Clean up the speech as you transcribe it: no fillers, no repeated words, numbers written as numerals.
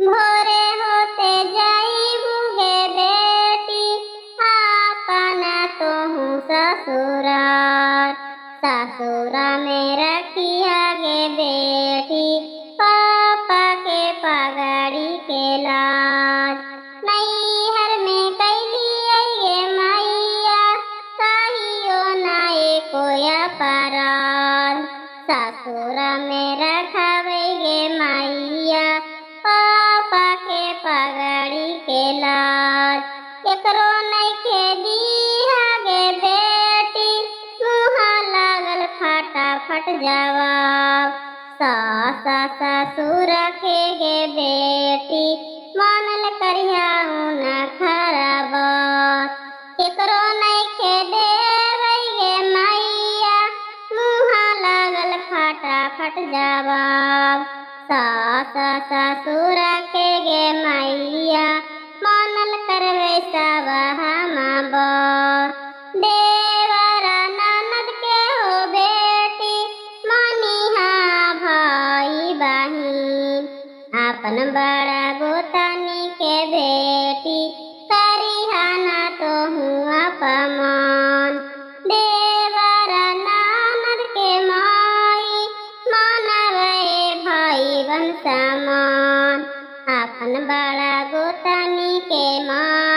भोरे होते जाइबुगे बेटी, अपना तोहू ससुराल। ससुरा में रखिया गे बेटी, पापा के पगड़ी के लाज। नैहर में कैली गे मैया, कहियो नाए कोया पराल। ससुरा में रखबै गे मैया, पापा के पगड़ी के लाज। केकरो नइखे दीहा गे बेटी, मुहा लागल फटाफट जवाब। सास ससुर के गे बेटी, मानल करिया न खराब। केकरो नइखे देबै गे मैया, मुहा लागल फटाफट जवाब। सास ससुर के गे मैया, मानल करबै सब हम बर। देवर ननद के हो बेटी, मानिहा भाई बहिन। अपन बड़ा गोतनी के बेटी, करिहा ना तोहू अपमान। देवर ननद के माई, मानबै भाई बन समान। अपन बड़ा गोतनी के माँ